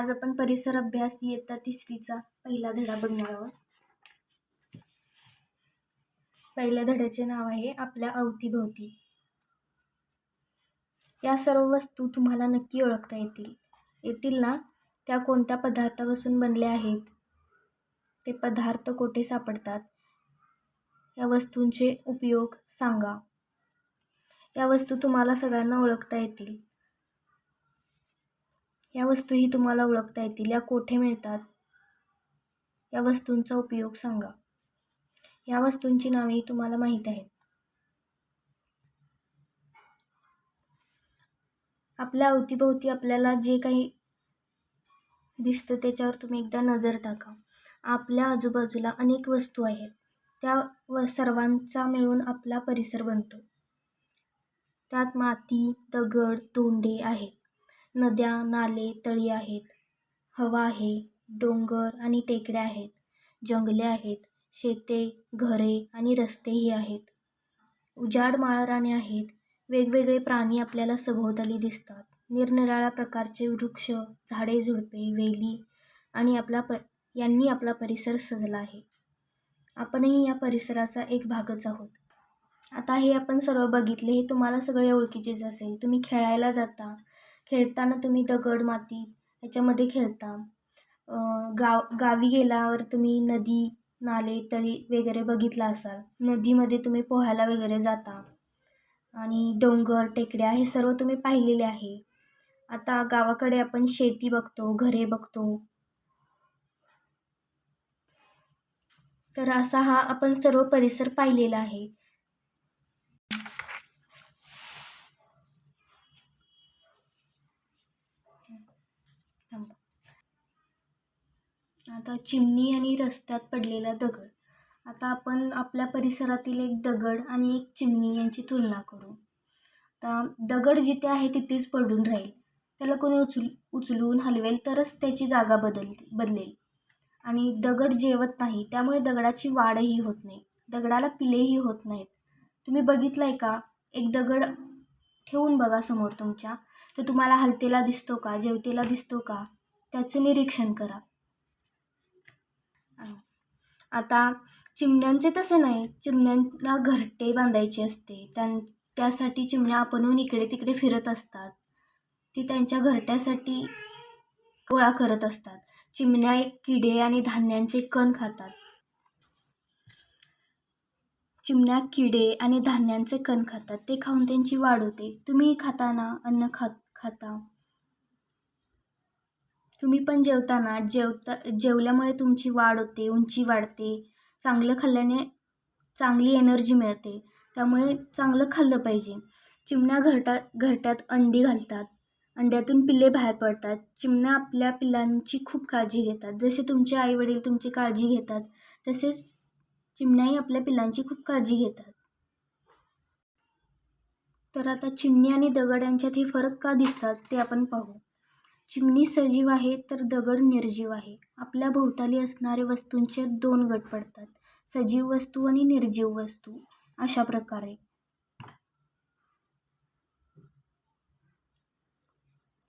आज आपण परिसर अभ्यास इयत्ता 3रीचा पहिला धडा बघणार आहोत. पहिल्या धड्याचे नाव आहे आपल्या अवतीभोवती. या सर्व वस्तू तुम्हाला नक्की ओळखता येतील ना? त्या कोणत्या पदार्थापासून बनल्या आहेत? ते पदार्थ कुठे सापडतात? या वस्तूंचे उपयोग सांगा. या वस्तू तुम्हाला सगळ्यांना ओळखता येतील. या वस्तूही तुम्हाला ओळखता येतील. या कोठे मिळतात? या वस्तूंचा उपयोग सांगा. या वस्तूंची नावेही तुम्हाला माहीत आहेत. आपल्या अवतीभोवती आपल्याला जे काही दिसतं त्याच्यावर तुम्ही एकदा नजर टाका. आपल्या आजूबाजूला अनेक वस्तू आहेत. त्या सर्वांचा मिळून आपला परिसर बनतो. त्यात माती, दगड, धोंडे आहेत. नद्या, नाले, तळी आहेत. हवा आहे. डोंगर आणि टेकड्या आहेत. जंगले आहेत. शेते, घरे आणि रस्तेही आहेत. उजाड माळराने आहेत. वेगवेगळे प्राणी आपल्याला सभोवताली दिसतात. निरनिराळ्या प्रकारचे वृक्ष, झाडे, झुडपे, वेली आणि यांनी आपला परिसर सजला आहे. आपणही या परिसराचा एक भागच आहोत. आता हे आपण सर्व बघितले, हे तुम्हाला सगळे ओळखीचेच असेल. तुम्ही खेळायला जाता, खेळताना तुम्ही दगड, माती याच्यामध्ये खेळता. गावी गेल्यावर तुम्ही नदी, नाले, तळी वगैरे बघितला असाल. नदीमध्ये तुम्ही पोहायला वगैरे जाता आणि डोंगर, टेकड्या हे सर्व तुम्ही पाहिलेले आहे. आता गावाकडे आपण शेती बघतो, घरे बघतो. तर असा हा आपण सर्व परिसर पाहिलेला आहे. आता चिमणी आणि रस्त्यात पडलेला दगड. आता आपण आपल्या परिसरातील एक दगड आणि एक चिमणी यांची तुलना करू. आता दगड जिथे आहे तिथेच पडून राहील. त्याला कोणी उचलून हलवेल तरच त्याची जागा बदलेल. आणि दगड जेवत नाही, त्यामुळे दगडाची वाढही होत नाही. दगडाला पिलेही होत नाहीत. तुम्ही बघितलंय का? एक दगड ठेवून बघा समोर तुमच्या, तर तुम्हाला हलतेला दिसतो का, जेवतेला दिसतो का? त्याचं निरीक्षण करा. आता चिमण्यांचे तसं नाही. चिमण्यांना घरटे बांधायचे असते. त्यासाठी चिमण्या आपणहून इकडे तिकडे फिरत असतात. ती त्यांच्या घरट्यासाठी गोळा करत असतात. चिमण्या किडे आणि धान्यांचे कण खातात. चिमण्या किडे आणि धान्यांचे कण खातात. ते खाऊन त्यांची वाढ होते. तुम्ही खाता ना, अन्न खाता. तुम्ही पण जेवताना जेवल्यामुळे तुमची वाढ होते, उंची वाढते. चांगलं खाल्ल्याने चांगली एनर्जी मिळते. त्यामुळे चांगलं खाल्लं पाहिजे. चिमण्या घरट्यात अंडी घालतात. अंड्यातून पिल्ले बाहेर पडतात. चिमण्या आपल्या पिल्लांची खूप काळजी घेतात. जसे तुमचे आईवडील तुमची काळजी घेतात, तसेच चिमण्याही आपल्या पिल्लांची खूप काळजी घेतात. तर आता चिमणी आणि दगड यांच्यात हे फरक का दिसतात ते आपण पाहू. चिमणी सजीव आहे तर दगड निर्जीव आहे. आपल्या भोवताली असणारे वस्तूंचे 2 गट पडतात, सजीव वस्तू आणि निर्जीव वस्तू. अशा प्रकारे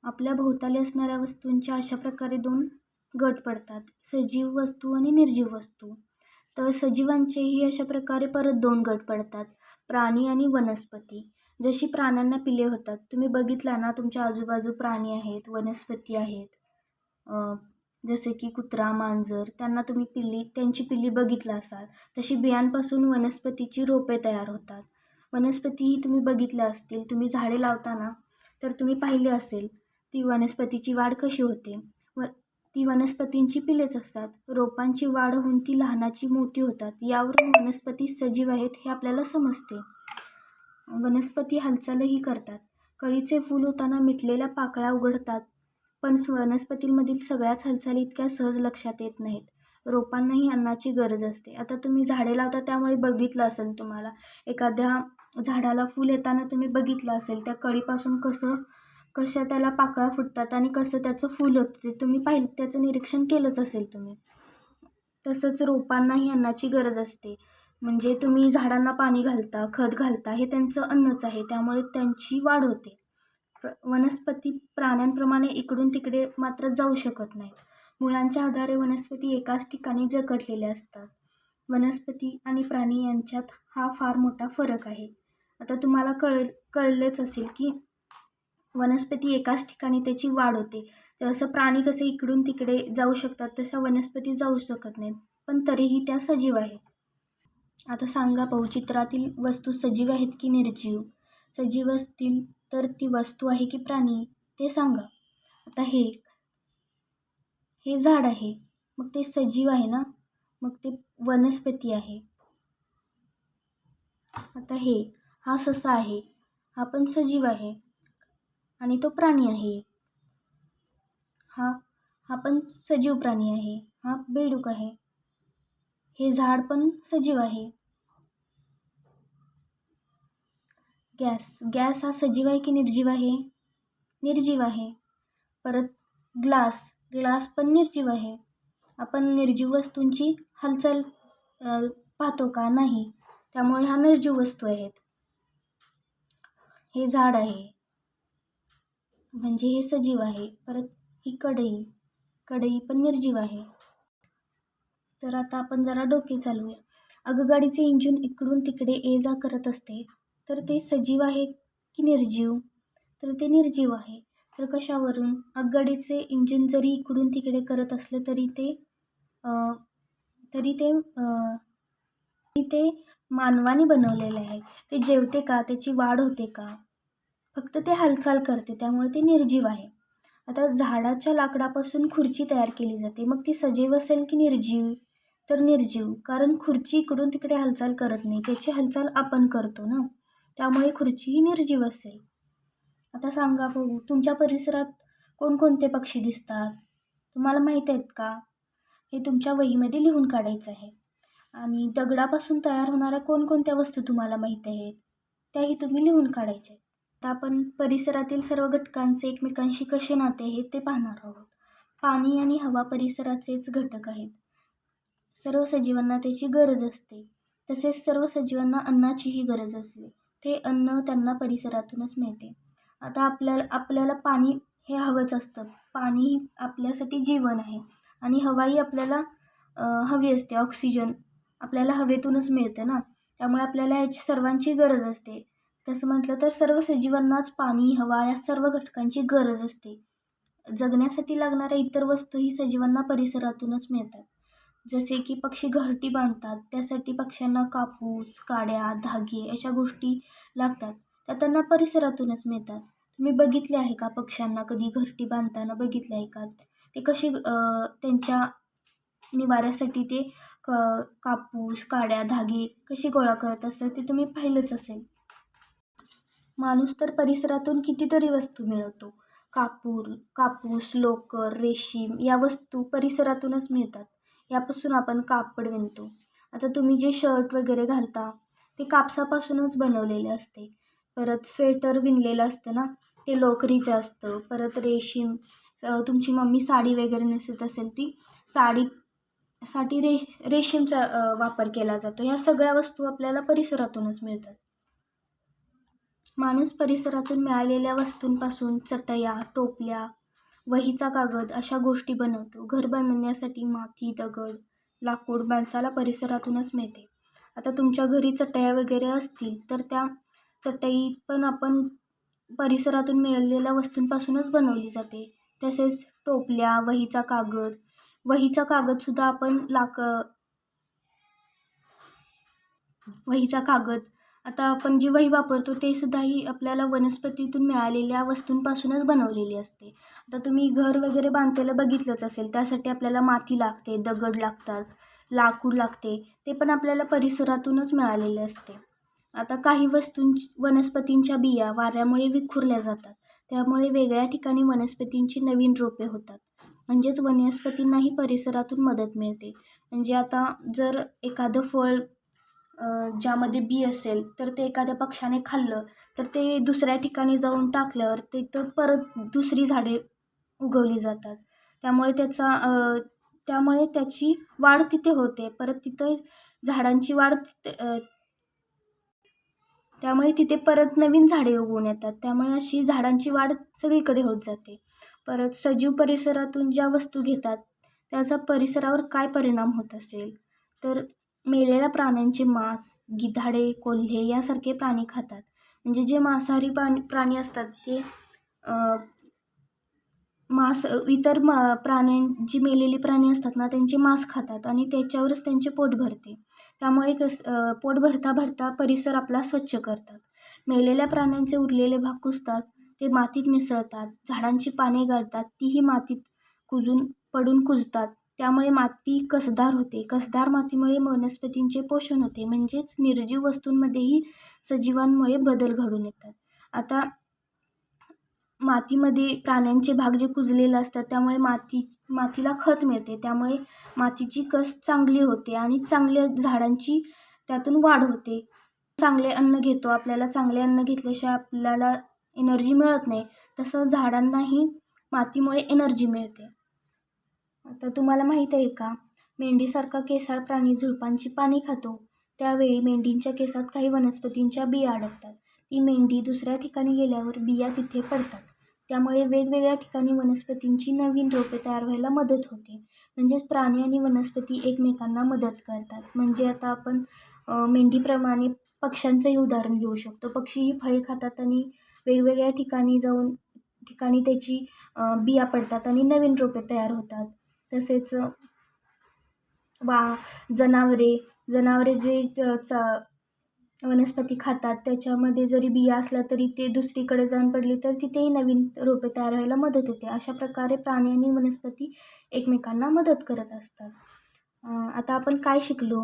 आपल्या भोवताली असणाऱ्या वस्तूंचे अशा प्रकारे 2 गट पडतात, सजीव वस्तू आणि निर्जीव वस्तू. तर सजीवांचेही अशा प्रकारे परत 2 गट पडतात, प्राणी आणि वनस्पती. जशी प्राण्यांना पिले होतात, तुम्ही बघितला ना, तुमच्या आजूबाजू प्राणी आहेत, वनस्पती आहेत. जसे की कुत्रा, मांजर, त्यांना तुम्ही त्यांची पिल्ली बघितला असाल. तशी बियांपासून वनस्पतीची रोपे तयार होतात. वनस्पतीही तुम्ही बघितल्या असतील. तुम्ही झाडे लावताना तर तुम्ही पाहिले असेल ती वनस्पतीची वाढ कशी होते. ती वनस्पतींची पिलेच असतात. रोपांची वाढ होऊन ती लहानाची मोठी होतात. यावरून वनस्पती सजीव आहेत हे आपल्याला समजते. वनस्पती हालचालही करतात. कळीचे फूल होताना मिटलेल्या पाकळ्या उघडतात, पण वनस्पतींमधील सगळ्याच हालचाली इतक्या सहज लक्षात येत नाहीत. रोपांनाही अन्नाची गरज असते. आता तुम्ही झाडे लावता त्यामुळे बघितलं असेल तुम्हाला. एखाद्या झाडाला फूल येताना तुम्ही बघितलं असेल, त्या कळीपासून कशा त्याला पाकळ्या फुटतात आणि कसं त्याचं फूल होतं ते तुम्ही पाहिलं, त्याचं निरीक्षण केलंच असेल तुम्ही. तसंच रोपांनाही अन्नाची गरज असते. म्हणजे तुम्ही झाडांना पाणी घालता, खत घालता, हे त्यांचं अन्नच आहे. त्यामुळे त्यांची वाढ होते. वनस्पती प्राण्यांप्रमाणे इकडून तिकडे मात्र जाऊ शकत नाहीत. मुळांच्या आधारे वनस्पती एकाच ठिकाणी जगलेल्या असतात. वनस्पती आणि प्राणी यांच्यात हा फार मोठा फरक आहे. आता तुम्हाला कळलेच असेल की वनस्पती एकाच ठिकाणी त्याची वाढ होते. जसं प्राणी कसे इकडून तिकडे जाऊ शकतात तशा वनस्पती जाऊ शकत नाहीत, पण तरीही त्या सजीव आहेत. आता सांगा पाहू, चित्रातील वस्तू सजीव आहेत की निर्जीव? सजीव असतील तर ती वस्तू आहे की प्राणी ते सांगा. आता हे झाड आहे, मग ते सजीव आहे ना, मग ते वनस्पती आहे. आता हा ससा आहे, हा पण सजीव आहे आणि तो प्राणी आहे. हा पण सजीव प्राणी आहे, हा बेडूक आहे. हे झाड पण सजीव आहे. गॅस हा सजीव आहे की निर्जीव आहे? निर्जीव आहे. परत ग्लास पण निर्जीव आहे. आपण निर्जीव वस्तूंची हालचाल पाहतो का? नाही, त्यामुळे हा निर्जीव वस्तू आहेत. हे झाड आहे म्हणजे हे सजीव आहे. परत ही कढई पण निर्जीव आहे. तर आता आपण जरा डोके चालवूया. आगगाडीचे इंजिन इकडून तिकडे ये जा करत असते, तर ते सजीव आहे की निर्जीव? तर ते निर्जीव आहे. तर कशावरून? आगगाडीचे इंजिन जरी इकडून तिकडे करत असलं तरी ते मानवाने बनवलेले आहे. ते जेवते का? त्याची वाढ होते का? फक्त ते हालचाल करते, त्यामुळे ते निर्जीव आहे. आता झाडाच्या लाकडापासून खुर्ची तयार केली जाते, मग ती सजीव असेल की निर्जीव? तर निर्जीव, कारण खुर्ची इकडून तिकडे हालचाल करत नाही, त्याची हालचाल आपण करतो ना, त्यामुळे खुर्ची ही निर्जीव असेल. आता सांगा बघू, तुमच्या परिसरात कोणकोणते पक्षी दिसतात? तुम्हाला माहीत आहेत का? हे तुमच्या वहीमध्ये लिहून काढायचं आहे. आणि दगडापासून तयार होणाऱ्या कोणकोणत्या वस्तू तुम्हाला माहीत आहेत त्याही तुम्ही लिहून काढायच्या. आता आपण परिसरातील सर्व घटकांचे एकमेकांशी कसे नाते आहे ते पाहणार आहोत. पाणी आणि हवा परिसराचेच घटक आहेत. सर्व सजीवांना त्याची गरज असते. तसेच सर्व सजीवांना अन्नाचीही गरज असते. ते अन्न त्यांना परिसरातूनच मिळते. आता आपल्याला पाणी हे हवंच असतं. पाणी आपल्यासाठी जीवन आहे आणि हवाही आपल्याला हवी असते. ऑक्सिजन आपल्याला हवेतूनच मिळतं ना, त्यामुळे आपल्याला ह्याची सर्वांची गरज असते. तसं म्हटलं तर सर्व सजीवांनाच पाणी, हवा या सर्व घटकांची गरज असते. जगण्यासाठी लागणाऱ्या इतर वस्तूही सजीवांना परिसरातूनच मिळतात. जसे की पक्षी घरटी बांधतात, त्यासाठी पक्ष्यांना कापूस, काड्या, धागे अशा गोष्टी लागतात, त्या त्यांना परिसरातूनच मिळतात. तुम्ही बघितले आहे का पक्ष्यांना कधी घरटी बांधताना बघितले आहे का? ते कशी त्यांच्या निवाऱ्यासाठी ते कापूस, काड्या, धागे कशी गोळा करत असतात ते तुम्ही पाहिलंच असेल. माणूस तर परिसरातून कितीतरी वस्तू मिळवतो. कापूस, लोकर, रेशीम या वस्तू परिसरातूनच मिळतात. यापासून आपण कापड विणतो. आता तुम्ही जे शर्ट वगैरे घालता ते कापसापासूनच बनवलेले असते. परत स्वेटर विणलेलं असतं ना, ते लोकरीचं असतं. परत रेशीम, तुमची मम्मी साडी वगैरे नेसत असेल ती साडीसाठी रेशीमचा वापर केला जातो. ह्या सगळ्या वस्तू आपल्याला परिसरातूनच मिळतात. माणूस परिसरातून मिळालेल्या वस्तूंपासून चटया, टोपल्या, वहीचा कागद अशा गोष्टी बनवतो. घर बनवण्यासाठी माती, दगड, लाकूड माणसाला परिसरातूनच मिळते. आता तुमच्या घरी चटया वगैरे असतील तर त्या चटई पण आपण परिसरातून मिळालेल्या वस्तूंपासूनच बनवली जाते. तसेच टोपल्या, वहीचा कागदसुद्धा वहीचा कागद, आता आपण जी वही वापरतो ते सुद्धा ही आपल्याला वनस्पतीतून मिळालेल्या वस्तूंपासूनच बनवलेली असते. आता तुम्ही घर वगैरे बांधलेलं बघितलंच असेल, त्यासाठी आपल्याला माती लागते, दगड लागतात, लाकूड लागते, ते पण आपल्याला परिसरातूनच मिळालेले असते. आता काही वनस्पतींच्या बिया वाऱ्यामुळे विखुरल्या जातात, त्यामुळे वेगळ्या ठिकाणी वनस्पतींची नवीन रोपे होतात. म्हणजेच वनस्पतींनाही परिसरातून मदत मिळते. म्हणजे आता जर एखादं फळ ज्यामध्ये बी असेल तर ते एखाद्या पक्ष्याने खाल्लं तर ते दुसऱ्या ठिकाणी जाऊन टाकल्यावर तिथं परत दुसरी झाडे उगवली जातात. त्यामुळे त्याची वाढ तिथे होते. परत तिथं झाडांची वाढ त्यामुळे तिथे परत नवीन झाडे उगवून येतात. त्यामुळे अशी झाडांची वाढ सगळीकडे होत जाते. परत सजीव परिसरातून ज्या वस्तू घेतात त्याचा परिसरावर काय परिणाम होत असेल, तर मेलेल्या प्राण्यांचे मांस गिधाडे, कोल्हे यासारखे प्राणी खातात. म्हणजे जे मांसाहारी प्राणी असतात ते इतर जी मेलेली प्राणी असतात ना त्यांचे मांस खातात आणि त्याच्यावरच त्यांचे पोट भरते. त्यामुळे पोट भरता भरता परिसर आपला स्वच्छ करतात. मेलेल्या प्राण्यांचे उरलेले भाग कुजतात, ते मातीत मिसळतात, झाडांची पाने गळतात, तीही मातीत पडून कुजतात. त्यामुळे माती कसदार होते. कसदार मातीमुळे वनस्पतींचे पोषण होते. म्हणजेच निर्जीव वस्तूंमध्येही सजीवांमुळे बदल घडून येतात. आता मातीमध्ये प्राण्यांचे भाग जे कुजलेले असतात त्यामुळे मातीला खत मिळते. त्यामुळे मातीची कस चांगली होते आणि चांगल्या झाडांची त्यातून वाढ होते. चांगले अन्न घेतो, आपल्याला चांगले अन्न घेतल्याशिवाय आपल्याला एनर्जी मिळत नाही. तसं झाडांनाही मातीमुळे एनर्जी मिळते. आता तुम्हाला माहीत आहे का, मेंढीसारखा केसाळ प्राणी झुडपांची पाने खातो. त्यावेळी मेंढींच्या केसात काही वनस्पतींच्या बिया अडकतात. ती मेंढी दुसऱ्या ठिकाणी गेल्यावर बिया तिथे पडतात. त्यामुळे वेगवेगळ्या ठिकाणी वनस्पतींची नवीन रोपे तयार व्हायला मदत होते. म्हणजेच प्राणी आणि वनस्पती एकमेकांना मदत करतात. म्हणजे आता आपण मेंढीप्रमाणे पक्ष्यांचंही उदाहरण घेऊ शकतो. पक्षीही फळे खातात आणि वेगवेगळ्या ठिकाणी त्याची बिया पडतात आणि नवीन रोपे तयार होतात. तसेच जनावरे जे वनस्पती खातात त्याच्यामध्ये जरी बिया असल्या तरी ते दुसरीकडे जाऊन पडली तर तिथेही नवीन रोपे तयार व्हायला मदत होते. अशा प्रकारे प्राणी आणि वनस्पती एकमेकांना मदत करत असतात. आता आपण काय शिकलो?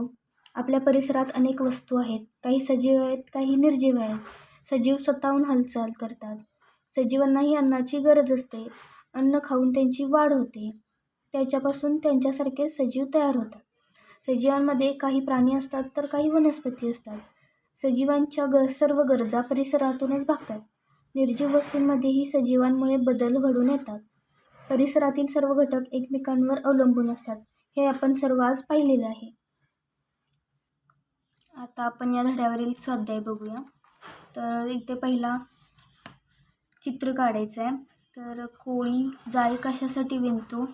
आपल्या परिसरात अनेक वस्तू आहेत. काही सजीव आहेत, काही निर्जीव आहेत. सजीव स्वतःहून हालचाल करतात. सजीवांनाही अन्नाची गरज असते. अन्न खाऊन त्यांची वाढ होते. त्याच्यापासून त्यांच्यासारखे सजीव तयार होतात. सजीवांमध्ये काही प्राणी असतात तर काही वनस्पती असतात. सजीवांच्या सर्व गरजा परिसरातूनच भागतात. निर्जीव वस्तूंमध्येही सजीवांमुळे बदल घडून येतात. परिसरातील सर्व घटक एकमेकांवर अवलंबून असतात. हे आपण सर्व आज पाहिलेलं आहे. आता आपण या धड्यावरील स्वाध्याय बघूया. तर इथे पहिला चित्र काढायचं आहे. तर कोळी जाळी कशासाठी विणतो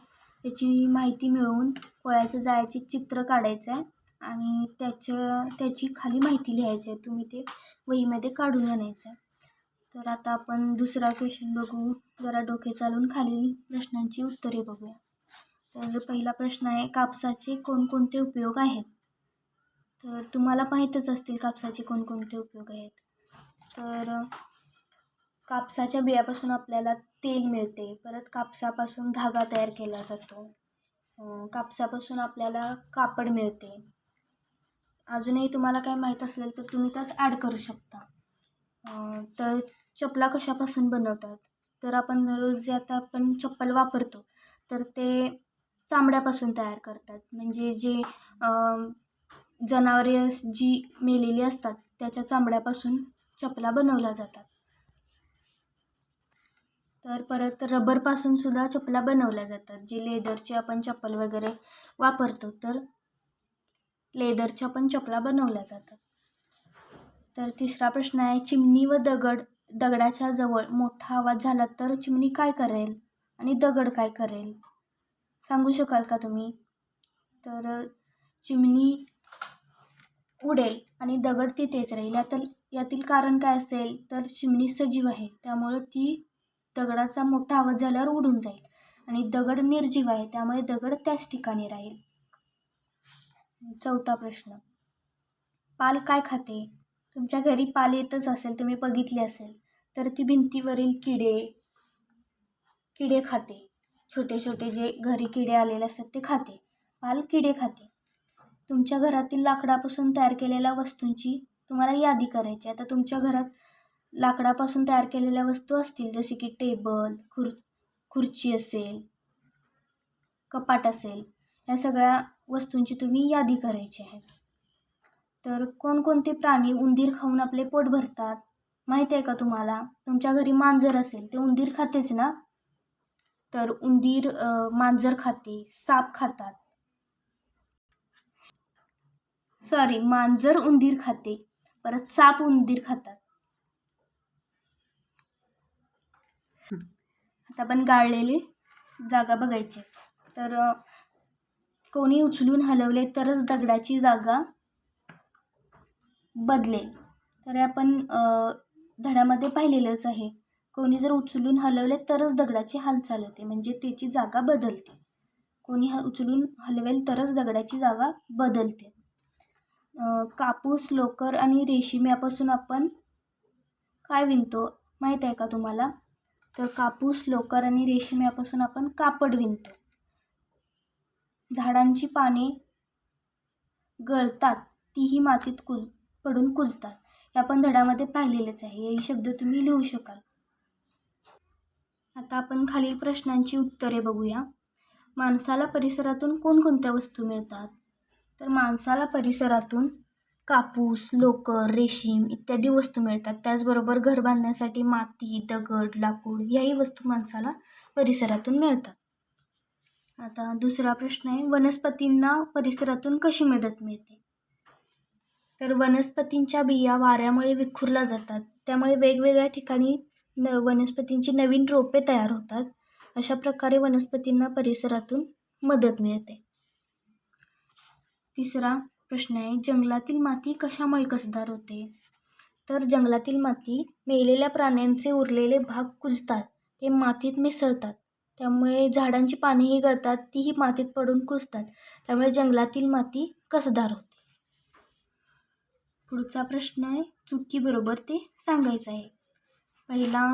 त्याची माहिती मिळवून कोळ्याच्या जाळ्याचे चित्र काढायचं आहे आणि त्याची खाली माहिती लिहायची आहे. तुम्ही ते वहीमध्ये काढून आणायचं आहे. तर आता आपण दुसरा क्वेश्चन बघू. जरा डोके चालवून खालील प्रश्नांची उत्तरे बघूया. तर पहिला प्रश्न आहे, कापसाचे कोणकोणते उपयोग आहेत? तर तुम्हाला माहीतच असतील कापसाचे कोणकोणते उपयोग आहेत. तर कापसाच्या बियापासून आपल्याला तेल मिळते. परत कापसापासून धागा तयार केला जातो. कापसापासून आपल्याला कापड मिळते. अजूनही तुम्हाला काय माहीत असेल तर तुम्ही त्यात ॲड करू शकता. तर चपला कशापासून बनवतात? तर आपण रोज आता आपण चप्पल वापरतो तर ते चामड्यापासून तयार करतात. म्हणजे जे जनावरे जी मेलेली असतात त्याच्या चामड्यापासून चपला बनवल्या जातात. तर परत रबरपासून सुद्धा चपला बनवल्या जातात. जे लेदरचे आपण चप्पल वगैरे वापरतो तर लेदरच्या पण चपला बनवल्या जातात. तर तिसरा प्रश्न आहे, चिमणी व दगडाच्या जवळ मोठा आवाज झाला तर चिमणी काय करेल आणि दगड काय करेल? सांगू शकाल का तुम्ही? तर चिमणी उडेल आणि दगड तिथेच राहील. यातील कारण काय असेल? तर चिमणी सजीव आहे त्यामुळे ती दगडाचा मोठा आवाज झाल्यावर उडून जाईल आणि दगड निर्जीव आहे त्यामुळे दगड त्याच ठिकाणी राहील. चौथा प्रश्न, पाल काय खाते? तुमच्या घरी पाल येतच असेल, तुम्ही बघितले असेल. तर ती भिंतीवरील किडे खाते. छोटे छोटे जे घरी किडे आलेले असतात ते खाते. पाल किडे खाते. तुमच्या घरातील लाकडापासून तयार केलेल्या वस्तूंची तुम्हाला यादी करायची. आता तुमच्या घरात लाकडापासून तयार केलेल्या वस्तू असतील जसे की टेबल, खुर्ची असेल, कपाट असेल, या सगळ्या वस्तूंची तुम्ही यादी करायची आहे. तर कोणकोणते प्राणी उंदीर खाऊन आपले पोट भरतात माहीत आहे का तुम्हाला? तुमच्या घरी मांजर असेल ते उंदीर खातेच ना? तर उंदीर मांजर खाते, साप खातात. मांजर उंदीर खाते परत साप उंदीर खातात. आता आपण गाळलेली जागा बघायची. तर कोणी उचलून हलवले तरच दगडाची जागा बदलेल. तर हे आपण धड्यामध्ये पाहिलेलंच आहे. कोणी जर उचलून हलवले तरच दगडाची हालचाल होते, म्हणजे त्याची जागा बदलते. कोणी उचलून हलवेल तरच दगडाची जागा बदलते. कापूस, लोकर आणि रेशीम यापासून आपण काय विणतो माहीत आहे का तुम्हाला? तर कापूस, लोकर आणि रेशीम यापासून आपण कापड विणतो. झाडांची पाने गळतात, तीही मातीत पडून कुजतात. हे आपण धड्यामध्ये पाहिलेलेच आहे. हे शब्द तुम्ही लिहू शकाल. आता आपण खालील प्रश्नांची उत्तरे बघूया. माणसाला परिसरातून कोणकोणत्या वस्तू मिळतात? तर माणसाला परिसरातून कापूस, लोकर, रेशीम इत्यादी वस्तू मिळतात. त्याचबरोबर घर बांधण्यासाठी माती, दगड, लाकूड याही वस्तू माणसाला परिसरातून मिळतात. आता दुसरा प्रश्न आहे, वनस्पतींना परिसरातून कशी मदत मिळते? तर वनस्पतींच्या बिया वाऱ्यामुळे विखुरल्या जातात. त्यामुळे वेगवेगळ्या ठिकाणी वनस्पतींची नवीन रोपे तयार होतात. अशा प्रकारे वनस्पतींना परिसरातून मदत मिळते. तिसरा प्रश्न आहे, जंगलातील माती कशामुळे कसदार होते? तर जंगलातील माती मेलेल्या प्राण्यांचे उरलेले भाग कुजतात, ते मातीत मिसळतात. त्यामुळे झाडांची पानेही गळतात, तीही मातीत पडून कुजतात. त्यामुळे जंगलातील माती कसदार होते. पुढचा प्रश्न आहे, चुकी बरोबर ते सांगायचं आहे. पहिला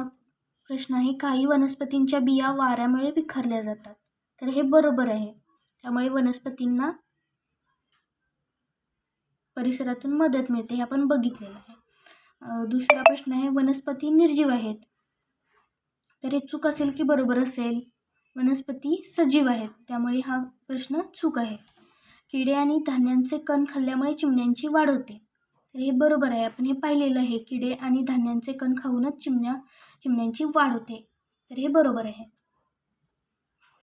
प्रश्न आहे, काही वनस्पतींच्या बिया वाऱ्यामुळे विखरल्या जातात. तर हे बरोबर आहे. त्यामुळे वनस्पतींना परिसरातून मदत मिळते, हे आपण बघितलेलं आहे. दुसरा प्रश्न आहे, वनस्पती निर्जीव आहेत. तर हे चूक असेल की बरोबर असेल? वनस्पती सजीव आहेत, त्यामुळे हा प्रश्न चूक आहे. किडे आणि धान्यांचे कण खाल्ल्यामुळे चिमण्यांची वाढ होते. तर हे बरोबर आहे. आपण हे पाहिलेलं आहे, किडे आणि धान्यांचे कण खाऊनच चिमण्यांची वाढ होते. तर हे बरोबर आहे.